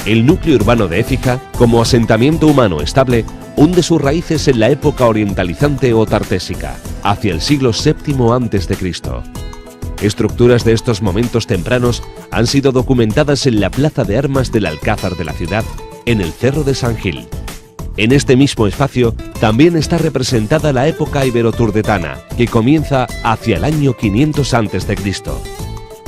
El núcleo urbano de Écija, como asentamiento humano estable, hunde sus raíces en la época orientalizante o tartésica, hacia el siglo VII a.C. Estructuras de estos momentos tempranos han sido documentadas en la plaza de armas del Alcázar de la ciudad, en el Cerro de San Gil. En este mismo espacio también está representada la época ibero-turdetana, que comienza hacia el año 500 a.C.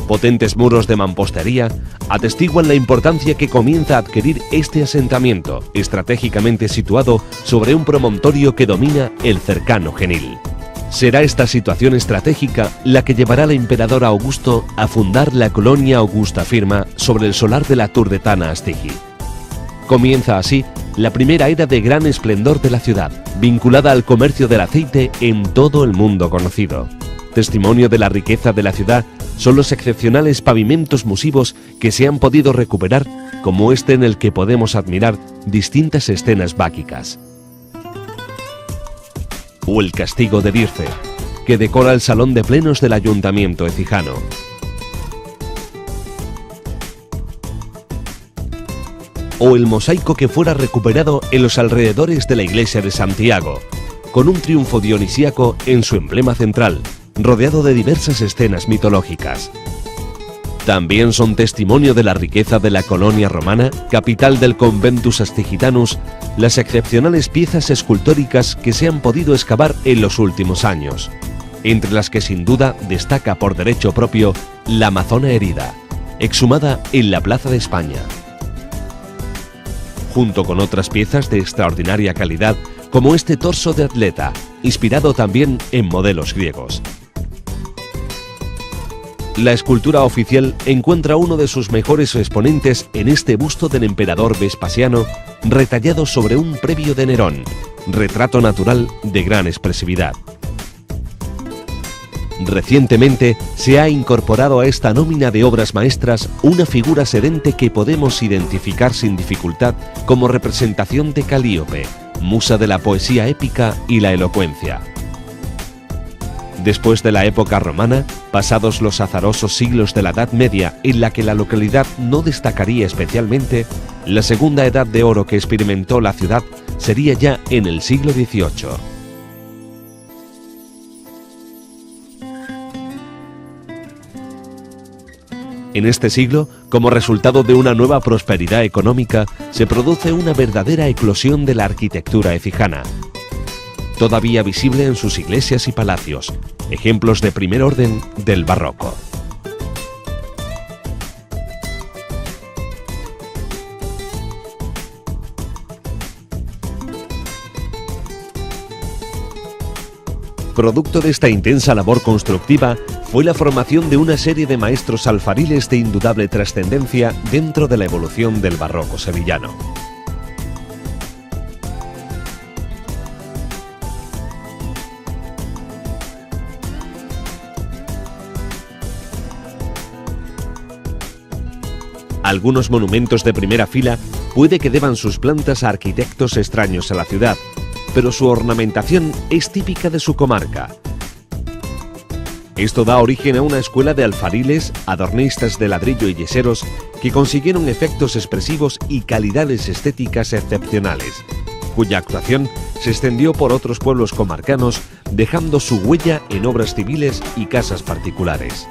Potentes muros de mampostería atestiguan la importancia que comienza a adquirir este asentamiento, estratégicamente situado sobre un promontorio que domina el cercano Genil. Será esta situación estratégica la que llevará al emperador Augusto a fundar la colonia Augusta Firma sobre el solar de la turdetana Astigi. Comienza así la primera era de gran esplendor de la ciudad, vinculada al comercio del aceite en todo el mundo conocido. Testimonio de la riqueza de la ciudad son los excepcionales pavimentos musivos que se han podido recuperar, como este en el que podemos admirar distintas escenas báquicas. O el Castigo de Dirce, que decora el salón de plenos del ayuntamiento ecijano. O el mosaico que fuera recuperado en los alrededores de la iglesia de Santiago, con un triunfo dionisíaco en su emblema central, rodeado de diversas escenas mitológicas. También son testimonio de la riqueza de la colonia romana, capital del Conventus Astigitanus, las excepcionales piezas escultóricas que se han podido excavar en los últimos años, entre las que sin duda destaca por derecho propio la Amazona herida, exhumada en la Plaza de España, junto con otras piezas de extraordinaria calidad, como este torso de atleta, inspirado también en modelos griegos. La escultura oficial encuentra uno de sus mejores exponentes en este busto del emperador Vespasiano, retallado sobre un previo de Nerón, retrato natural de gran expresividad. Recientemente se ha incorporado a esta nómina de obras maestras una figura sedente que podemos identificar sin dificultad como representación de Calíope, musa de la poesía épica y la elocuencia. Después de la época romana, pasados los azarosos siglos de la Edad Media en la que la localidad no destacaría especialmente, la segunda edad de oro que experimentó la ciudad sería ya en el siglo XVIII. En este siglo, como resultado de una nueva prosperidad económica, se produce una verdadera eclosión de la arquitectura ecijana, todavía visible en sus iglesias y palacios, ejemplos de primer orden del barroco. Producto de esta intensa labor constructiva fue la formación de una serie de maestros alfariles de indudable trascendencia dentro de la evolución del barroco sevillano. Algunos monumentos de primera fila puede que deban sus plantas a arquitectos extraños a la ciudad, pero su ornamentación es típica de su comarca. Esto da origen a una escuela de alfariles, adornistas de ladrillo y yeseros que consiguieron efectos expresivos y calidades estéticas excepcionales, cuya actuación se extendió por otros pueblos comarcanos, dejando su huella en obras civiles y casas particulares.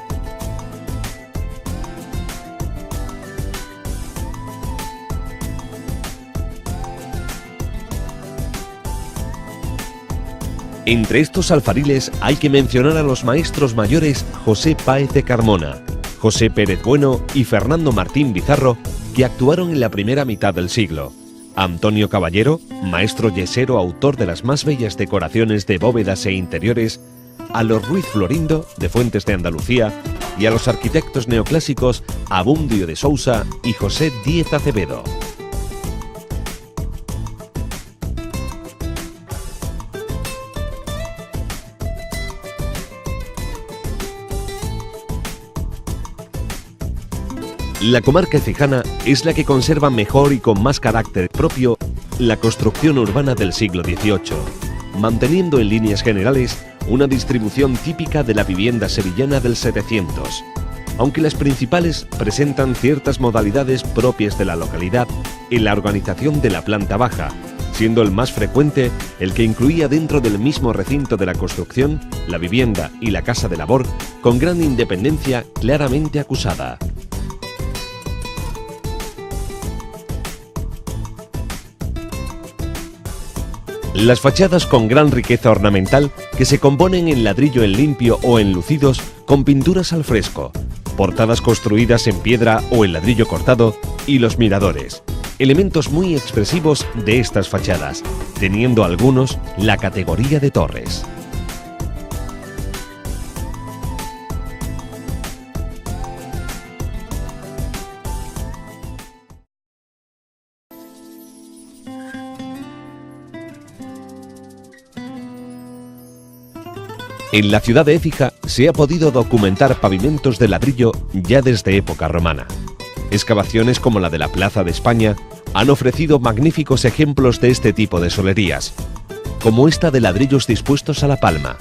Entre estos alfariles hay que mencionar a los maestros mayores José Páez de Carmona, José Pérez Bueno y Fernando Martín Bizarro, que actuaron en la primera mitad del siglo, Antonio Caballero, maestro yesero autor de las más bellas decoraciones de bóvedas e interiores, a los Ruiz Florindo, de Fuentes de Andalucía, y a los arquitectos neoclásicos Abundio de Sousa y José Díez Acevedo. La comarca ecijana es la que conserva mejor y con más carácter propio la construcción urbana del siglo XVIII, manteniendo en líneas generales una distribución típica de la vivienda sevillana del 700. aunque las principales presentan ciertas modalidades propias de la localidad en la organización de la planta baja, siendo el más frecuente el que incluía dentro del mismo recinto de la construcción la vivienda y la casa de labor con gran independencia claramente acusada. Las fachadas con gran riqueza ornamental que se componen en ladrillo en limpio o enlucidos con pinturas al fresco, portadas construidas en piedra o en ladrillo cortado y los miradores, elementos muy expresivos de estas fachadas, teniendo algunos la categoría de torres. En la ciudad de Écija se ha podido documentar pavimentos de ladrillo ya desde época romana. Excavaciones como la de la Plaza de España han ofrecido magníficos ejemplos de este tipo de solerías, como esta de ladrillos dispuestos a la palma,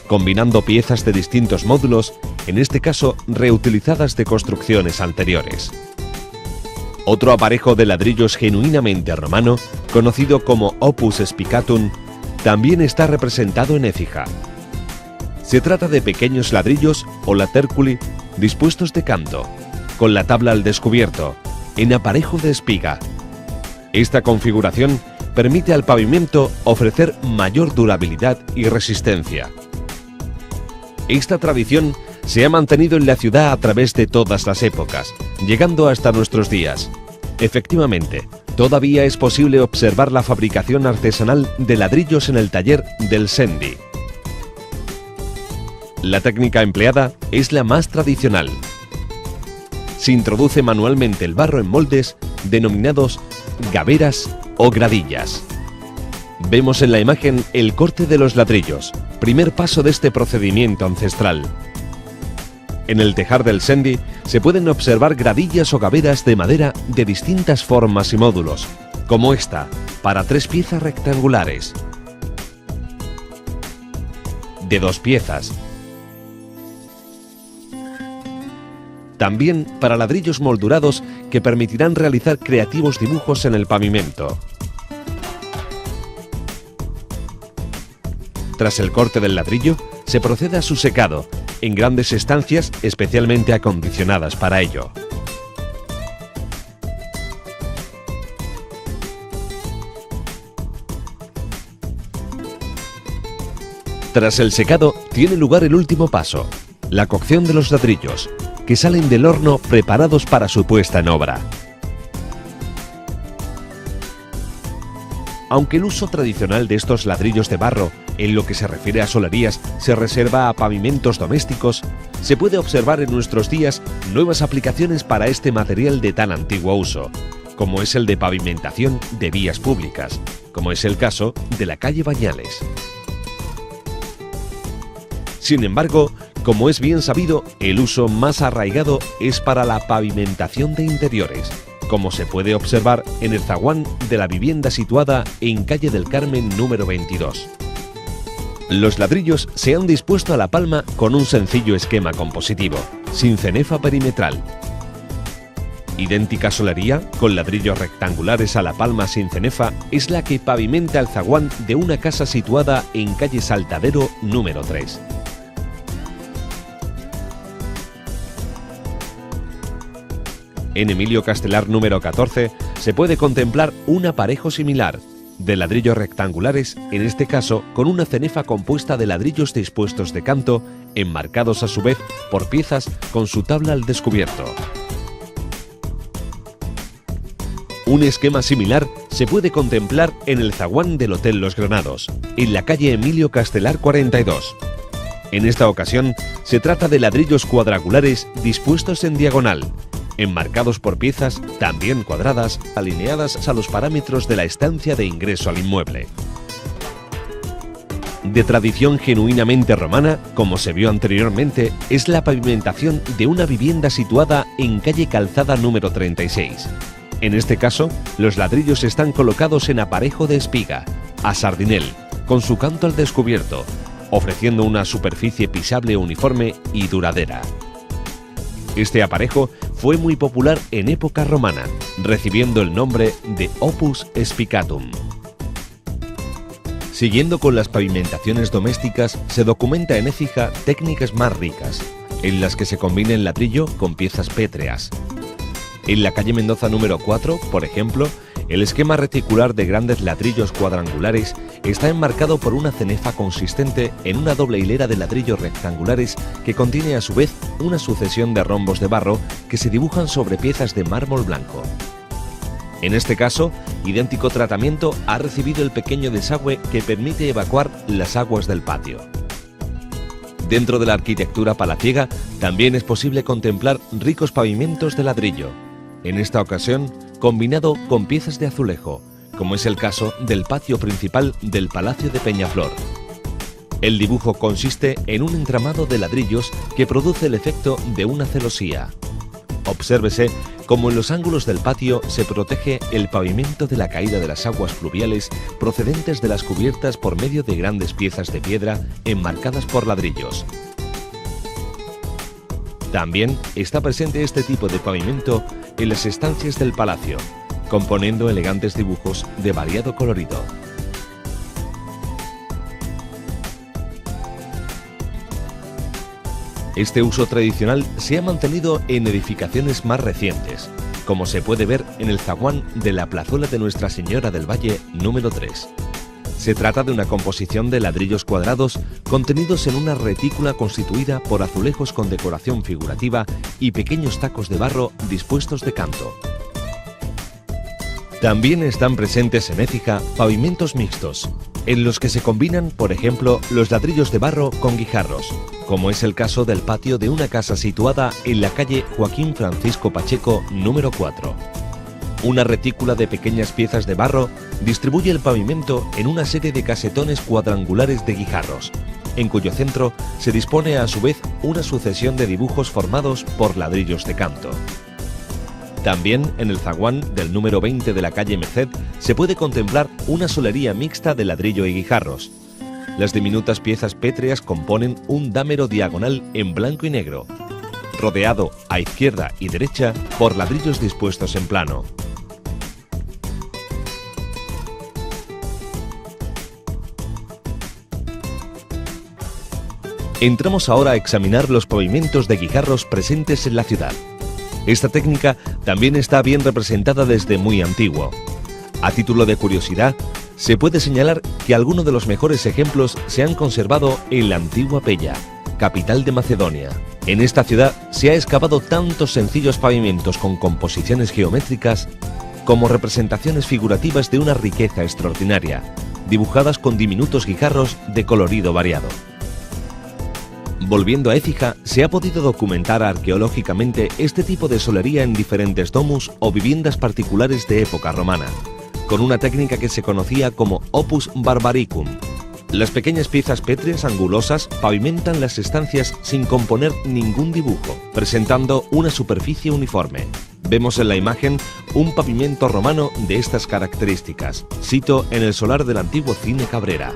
combinando piezas de distintos módulos, en este caso reutilizadas de construcciones anteriores. Otro aparejo de ladrillos genuinamente romano, conocido como Opus Spicatum, también está representado en Écija. Se trata de pequeños ladrillos o laterculi dispuestos de canto, con la tabla al descubierto, en aparejo de espiga. Esta configuración permite al pavimento ofrecer mayor durabilidad y resistencia. Esta tradición se ha mantenido en la ciudad a través de todas las épocas, llegando hasta nuestros días. Efectivamente, todavía es posible observar la fabricación artesanal de ladrillos en el taller del Sendi. La técnica empleada es la más tradicional. Se introduce manualmente el barro en moldes denominados gaveras o gradillas. Vemos en la imagen el corte de los ladrillos, primer paso de este procedimiento ancestral. En el tejar del Sendi se pueden observar gradillas o gaveras de madera de distintas formas y módulos, como esta, para 3 piezas rectangulares, de 2 piezas, también para ladrillos moldurados que permitirán realizar creativos dibujos en el pavimento. Tras el corte del ladrillo, se procede a su secado, en grandes estancias especialmente acondicionadas para ello. Tras el secado, tiene lugar el último paso, la cocción de los ladrillos, que salen del horno preparados para su puesta en obra. Aunque el uso tradicional de estos ladrillos de barro, en lo que se refiere a solerías, se reserva a pavimentos domésticos, se puede observar en nuestros días nuevas aplicaciones para este material de tan antiguo uso, como es el de pavimentación de vías públicas, como es el caso de la calle Bañales. Sin embargo, como es bien sabido, el uso más arraigado es para la pavimentación de interiores, como se puede observar en el zaguán de la vivienda situada en calle del Carmen número 22. Los ladrillos se han dispuesto a la palma con un sencillo esquema compositivo, sin cenefa perimetral. Idéntica solería, con ladrillos rectangulares a la palma sin cenefa, es la que pavimenta el zaguán de una casa situada en calle Saltadero número 3. En Emilio Castelar número 14 se puede contemplar un aparejo similar, de ladrillos rectangulares, en este caso con una cenefa compuesta de ladrillos dispuestos de canto, enmarcados a su vez por piezas con su tabla al descubierto. Un esquema similar se puede contemplar en el zaguán del Hotel Los Granados, en la calle Emilio Castelar 42. En esta ocasión se trata de ladrillos cuadrangulares dispuestos en diagonal, enmarcados por piezas también cuadradas, alineadas a los parámetros de la estancia de ingreso al inmueble. De tradición genuinamente romana, como se vio anteriormente, es la pavimentación de una vivienda situada en calle Calzada número 36. En este caso, los ladrillos están colocados en aparejo de espiga, a sardinel, con su canto al descubierto, ofreciendo una superficie pisable uniforme y duradera. Este aparejo fue muy popular en época romana, recibiendo el nombre de opus spicatum. Siguiendo con las pavimentaciones domésticas, se documenta en Écija técnicas más ricas, en las que se combina el ladrillo con piezas pétreas. En la calle Mendoza número 4, por ejemplo, el esquema reticular de grandes ladrillos cuadrangulares está enmarcado por una cenefa consistente en una doble hilera de ladrillos rectangulares que contiene a su vez una sucesión de rombos de barro que se dibujan sobre piezas de mármol blanco. En este caso, idéntico tratamiento ha recibido el pequeño desagüe que permite evacuar las aguas del patio. Dentro de la arquitectura palaciega también es posible contemplar ricos pavimentos de ladrillo, en esta ocasión combinado con piezas de azulejo, como es el caso del patio principal del Palacio de Peñaflor. El dibujo consiste en un entramado de ladrillos que produce el efecto de una celosía. Obsérvese cómo en los ángulos del patio se protege el pavimento de la caída de las aguas fluviales procedentes de las cubiertas por medio de grandes piezas de piedra enmarcadas por ladrillos. También está presente este tipo de pavimento en las estancias del palacio, componiendo elegantes dibujos de variado colorido. Este uso tradicional se ha mantenido en edificaciones más recientes, como se puede ver en el zaguán de la plazuela de Nuestra Señora del Valle número 3. Se trata de una composición de ladrillos cuadrados contenidos en una retícula constituida por azulejos con decoración figurativa y pequeños tacos de barro dispuestos de canto. También están presentes en Écija pavimentos mixtos, en los que se combinan, por ejemplo, los ladrillos de barro con guijarros, como es el caso del patio de una casa situada en la calle Joaquín Francisco Pacheco número 4. Una retícula de pequeñas piezas de barro distribuye el pavimento en una serie de casetones cuadrangulares de guijarros, en cuyo centro se dispone a su vez una sucesión de dibujos formados por ladrillos de canto. También en el zaguán del número 20 de la calle Merced se puede contemplar una solería mixta de ladrillo y guijarros. Las diminutas piezas pétreas componen un dámero diagonal en blanco y negro, rodeado a izquierda y derecha por ladrillos dispuestos en plano. Entramos ahora a examinar los pavimentos de guijarros presentes en la ciudad. Esta técnica también está bien representada desde muy antiguo. A título de curiosidad, se puede señalar que algunos de los mejores ejemplos se han conservado en la antigua Pella, capital de Macedonia. En esta ciudad se ha excavado tantos sencillos pavimentos con composiciones geométricas como representaciones figurativas de una riqueza extraordinaria, dibujadas con diminutos guijarros de colorido variado. Volviendo a Écija, se ha podido documentar arqueológicamente este tipo de solería en diferentes domus o viviendas particulares de época romana, con una técnica que se conocía como opus barbaricum. Las pequeñas piezas pétreas angulosas pavimentan las estancias sin componer ningún dibujo, presentando una superficie uniforme. Vemos en la imagen un pavimento romano de estas características, sito en el solar del antiguo Cine Cabrera.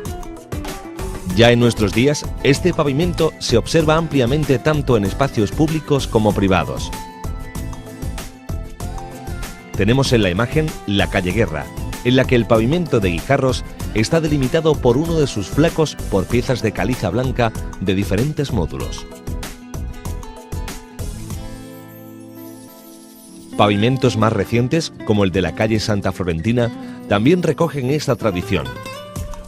Ya en nuestros días, este pavimento se observa ampliamente tanto en espacios públicos como privados. Tenemos en la imagen la calle Guerra, en la que el pavimento de guijarros está delimitado por uno de sus flacos por piezas de caliza blanca de diferentes módulos. Pavimentos más recientes, como el de la calle Santa Florentina, también recogen esta tradición.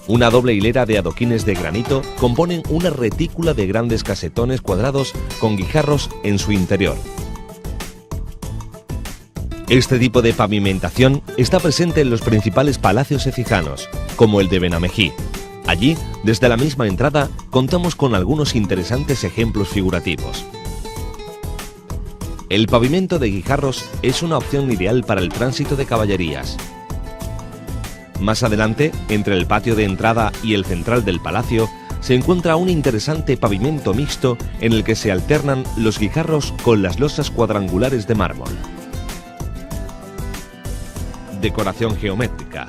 Una doble hilera de adoquines de granito componen una retícula de grandes casetones cuadrados con guijarros en su interior. Este tipo de pavimentación está presente en los principales palacios écijanos, como el de Benamejí. Allí, desde la misma entrada, contamos con algunos interesantes ejemplos figurativos. El pavimento de guijarros es una opción ideal para el tránsito de caballerías. Más adelante, entre el patio de entrada y el central del palacio, se encuentra un interesante pavimento mixto en el que se alternan los guijarros con las losas cuadrangulares de mármol. Decoración geométrica.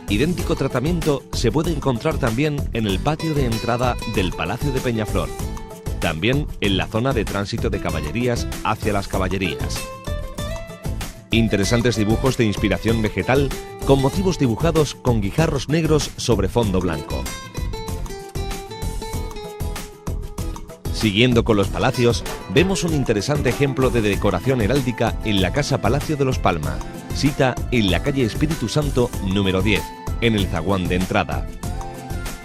Idéntico tratamiento se puede encontrar también en el patio de entrada del Palacio de Peñaflor. también en la zona de tránsito de caballerías hacia las caballerías. Interesantes dibujos de inspiración vegetal con motivos dibujados con guijarros negros sobre fondo blanco. Siguiendo con los palacios, vemos un interesante ejemplo de decoración heráldica en la Casa Palacio de los Palma, sita en la calle Espíritu Santo número 10, en el zaguán de entrada.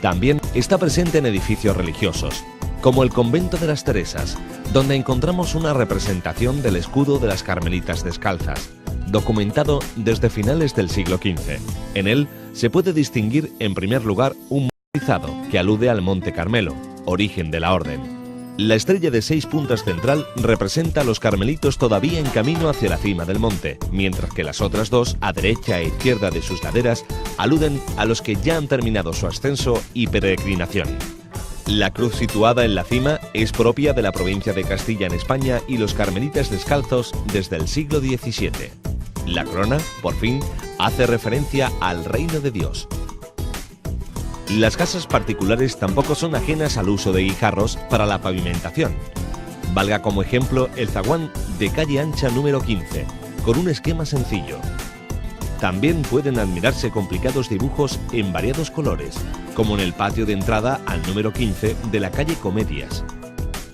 También está presente en edificios religiosos, como el Convento de las Teresas, donde encontramos una representación del escudo de las Carmelitas Descalzas, documentado desde finales del siglo XV. En él se puede distinguir en primer lugar un rizado que alude al Monte Carmelo, origen de la orden. La estrella de 6 puntas central representa a los carmelitos todavía en camino hacia la cima del monte, mientras que las otras dos, a derecha e izquierda de sus laderas, aluden a los que ya han terminado su ascenso y peregrinación. La cruz situada en la cima es propia de la provincia de Castilla en España y los carmelitas descalzos desde el siglo XVII. La corona, por fin, hace referencia al reino de Dios. Las casas particulares tampoco son ajenas al uso de guijarros para la pavimentación. Valga como ejemplo el zaguán de calle ancha número 15, con un esquema sencillo. También pueden admirarse complicados dibujos en variados colores, como en el patio de entrada al número 15 de la calle Comedias.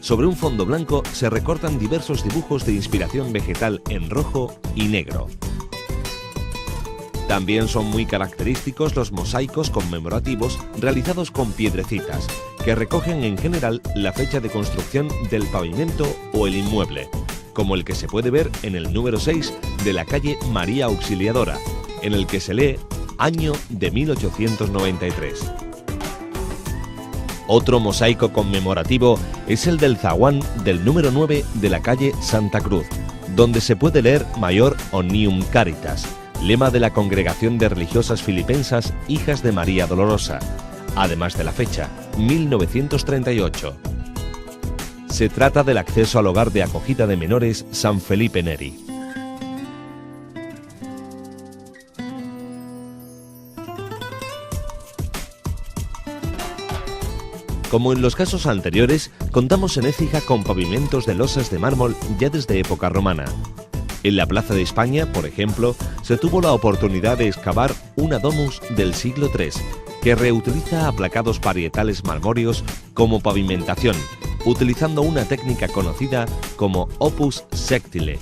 Sobre un fondo blanco se recortan diversos dibujos de inspiración vegetal en rojo y negro. También son muy característicos los mosaicos conmemorativos realizados con piedrecitas, que recogen en general la fecha de construcción del pavimento o el inmueble, como el que se puede ver en el número 6 de la calle María Auxiliadora, en el que se lee año de 1893. Otro mosaico conmemorativo es el del zaguán del número 9 de la calle Santa Cruz, donde se puede leer Maior Omnium Caritas, lema de la Congregación de Religiosas Filipensas Hijas de María Dolorosa, además de la fecha, 1938. Se trata del acceso al hogar de acogida de menores San Felipe Neri. Como en los casos anteriores, contamos en Écija con pavimentos de losas de mármol ya desde época romana. En la Plaza de España, por ejemplo, se tuvo la oportunidad de excavar una domus del siglo III, que reutiliza aplacados parietales marmóreos como pavimentación, utilizando una técnica conocida como opus sectile.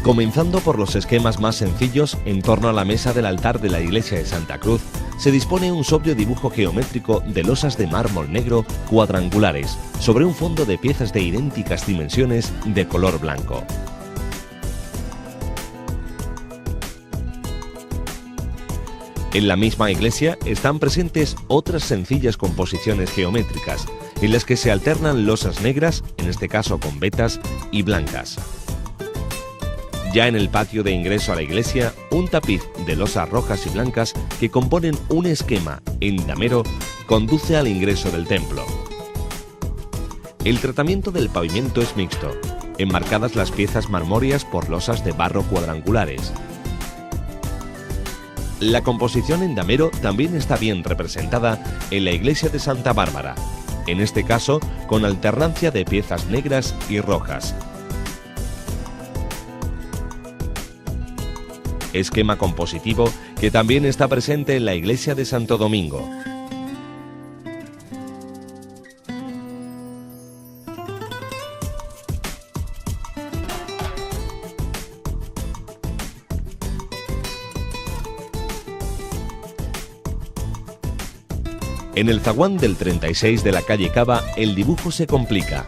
Comenzando por los esquemas más sencillos, en torno a la mesa del altar de la iglesia de Santa Cruz, se dispone un sobrio dibujo geométrico de losas de mármol negro cuadrangulares, sobre un fondo de piezas de idénticas dimensiones de color blanco. En la misma iglesia están presentes otras sencillas composiciones geométricas, en las que se alternan losas negras, en este caso con vetas, y blancas. Ya en el patio de ingreso a la iglesia, un tapiz de losas rojas y blancas que componen un esquema en damero conduce al ingreso del templo. El tratamiento del pavimento es mixto, enmarcadas las piezas marmóreas por losas de barro cuadrangulares. La composición en damero también está bien representada en la iglesia de Santa Bárbara, en este caso con alternancia de piezas negras y rojas. Esquema compositivo que también está presente en la iglesia de Santo Domingo. En el zaguán del 36 de la calle Cava, el dibujo se complica.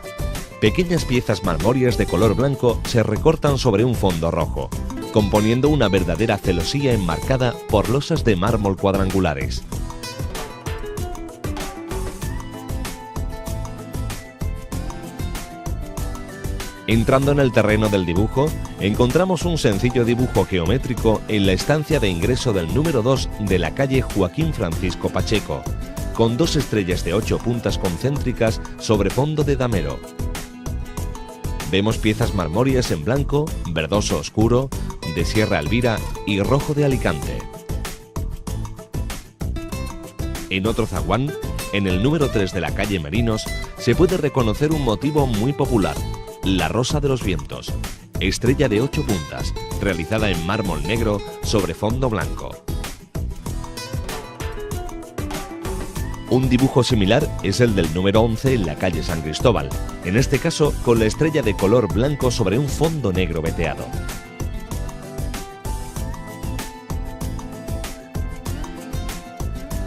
Pequeñas piezas marmóreas de color blanco se recortan sobre un fondo rojo, componiendo una verdadera celosía enmarcada por losas de mármol cuadrangulares. Entrando en el terreno del dibujo, encontramos un sencillo dibujo geométrico en la estancia de ingreso del número 2 de la calle Joaquín Francisco Pacheco, con 2 estrellas de 8 puntas concéntricas sobre fondo de damero. Vemos piezas marmóreas en blanco, verdoso oscuro, de Sierra Elvira y rojo de Alicante. En otro zaguán, En el número 3 de la calle Merinos se puede reconocer un motivo muy popular, la Rosa de los Vientos, estrella de 8 puntas, realizada en mármol negro sobre fondo blanco. Un dibujo similar es el del número 11 en la calle San Cristóbal, en este caso con la estrella de color blanco sobre un fondo negro veteado.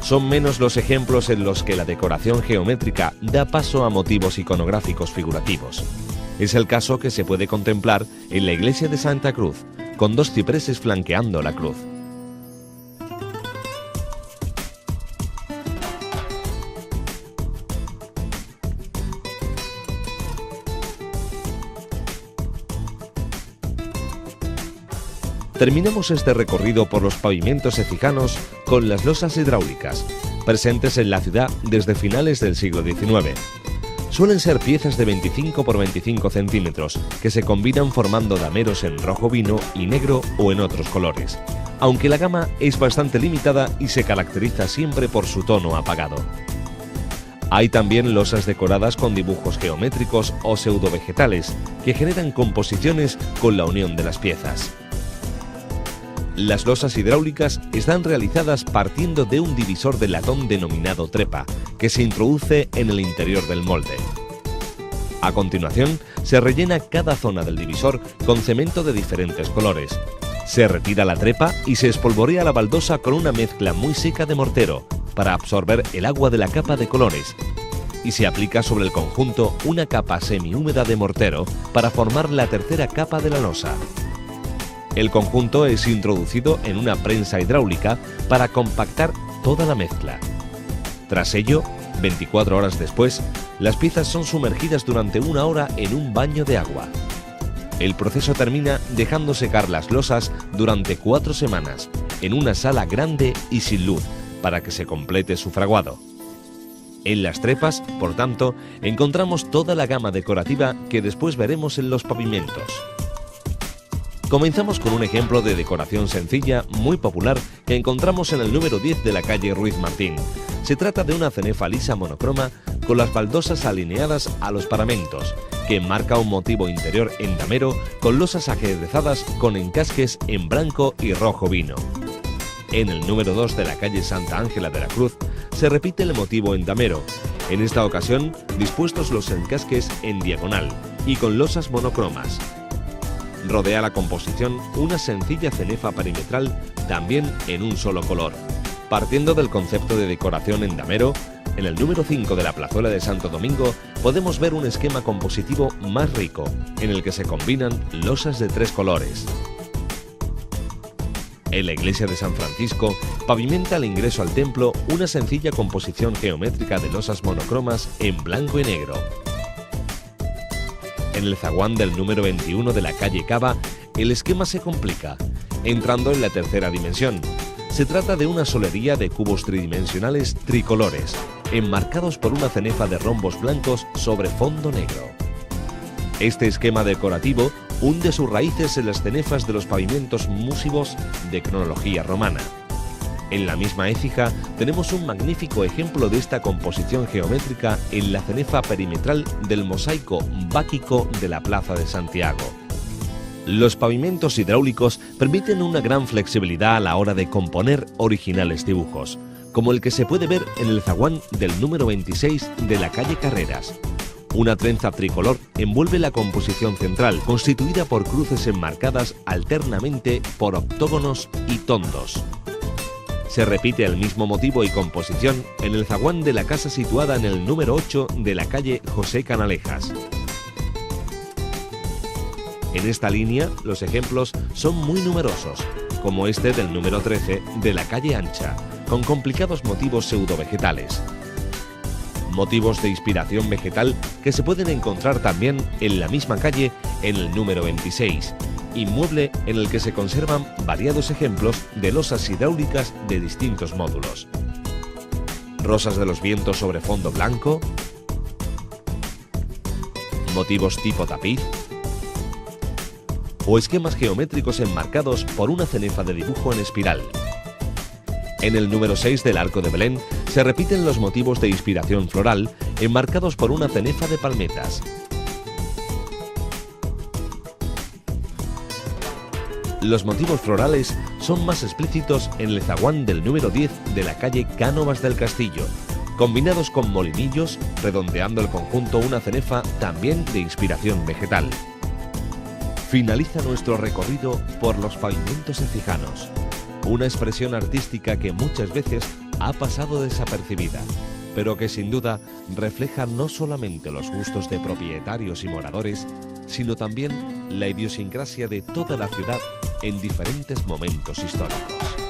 Son menos los ejemplos en los que la decoración geométrica da paso a motivos iconográficos figurativos. Es el caso que se puede contemplar en la iglesia de Santa Cruz, con 2 cipreses flanqueando la cruz. Terminamos este recorrido por los pavimentos encijanos con las losas hidráulicas, presentes en la ciudad desde finales del siglo XIX. Suelen ser piezas de 25 por 25 centímetros que se combinan formando dameros en rojo vino y negro o en otros colores, aunque la gama es bastante limitada y se caracteriza siempre por su tono apagado. Hay también losas decoradas con dibujos geométricos o pseudovegetales que generan composiciones con la unión de las piezas. Las losas hidráulicas están realizadas partiendo de un divisor de latón denominado trepa, que se introduce en el interior del molde. A continuación, se rellena cada zona del divisor con cemento de diferentes colores. Se retira la trepa y se espolvorea la baldosa con una mezcla muy seca de mortero, para absorber el agua de la capa de colores, y se aplica sobre el conjunto una capa semihúmeda de mortero para formar la tercera capa de la losa. El conjunto es introducido en una prensa hidráulica para compactar toda la mezcla. Tras ello, 24 horas después, las piezas son sumergidas durante 1 hora en un baño de agua. El proceso termina dejando secar las losas durante 4 semanas, en una sala grande y sin luz, para que se complete su fraguado. En las trepas, por tanto, encontramos toda la gama decorativa que después veremos en los pavimentos. Comenzamos con un ejemplo de decoración sencilla, muy popular, que encontramos en el número 10 de la calle Ruiz Martín. Se trata de una cenefa lisa monocroma con las baldosas alineadas a los paramentos, que enmarca un motivo interior en damero con losas ajedrezadas con encasques en blanco y rojo vino. En el número 2 de la calle Santa Ángela de la Cruz se repite el motivo en damero, en esta ocasión dispuestos los encasques en diagonal y con losas monocromas. Rodea la composición una sencilla cenefa perimetral también en un solo color. Partiendo del concepto de decoración en damero, en el número 5 de la plazuela de Santo Domingo podemos ver un esquema compositivo más rico, en el que se combinan losas de 3 colores. En la iglesia de San Francisco pavimenta al ingreso al templo una sencilla composición geométrica de losas monocromas en blanco y negro. En el zaguán del número 21 de la calle Cava, el esquema se complica, entrando en la tercera dimensión. Se trata de una solería de cubos tridimensionales tricolores, enmarcados por una cenefa de rombos blancos sobre fondo negro. Este esquema decorativo hunde sus raíces en las cenefas de los pavimentos músivos de cronología romana. En la misma écija tenemos un magnífico ejemplo de esta composición geométrica en la cenefa perimetral del mosaico báquico de la Plaza de Santiago. Los pavimentos hidráulicos permiten una gran flexibilidad a la hora de componer originales dibujos, como el que se puede ver en el zaguán del número 26 de la calle Carreras. Una trenza tricolor envuelve la composición central, constituida por cruces enmarcadas alternamente por octógonos y tondos. Se repite el mismo motivo y composición en el zaguán de la casa situada en el número 8 de la calle José Canalejas. En esta línea, los ejemplos son muy numerosos, como este del número 13 de la calle Ancha, con complicados motivos pseudovegetales. Motivos de inspiración vegetal que se pueden encontrar también en la misma calle en el número 26, inmueble en el que se conservan variados ejemplos de losas hidráulicas de distintos módulos. Rosas de los vientos sobre fondo blanco, motivos tipo tapiz, o esquemas geométricos enmarcados por una cenefa de dibujo en espiral. En el número 6 del Arco de Belén se repiten los motivos de inspiración floral, enmarcados por una cenefa de palmetas. Los motivos florales son más explícitos en el zaguán del número 10 de la calle Cánovas del Castillo, combinados con molinillos, redondeando el conjunto una cenefa también de inspiración vegetal. Finaliza nuestro recorrido por los pavimentos encijanos, una expresión artística que muchas veces ha pasado desapercibida, pero que sin duda refleja no solamente los gustos de propietarios y moradores, sino también la idiosincrasia de toda la ciudad en diferentes momentos históricos.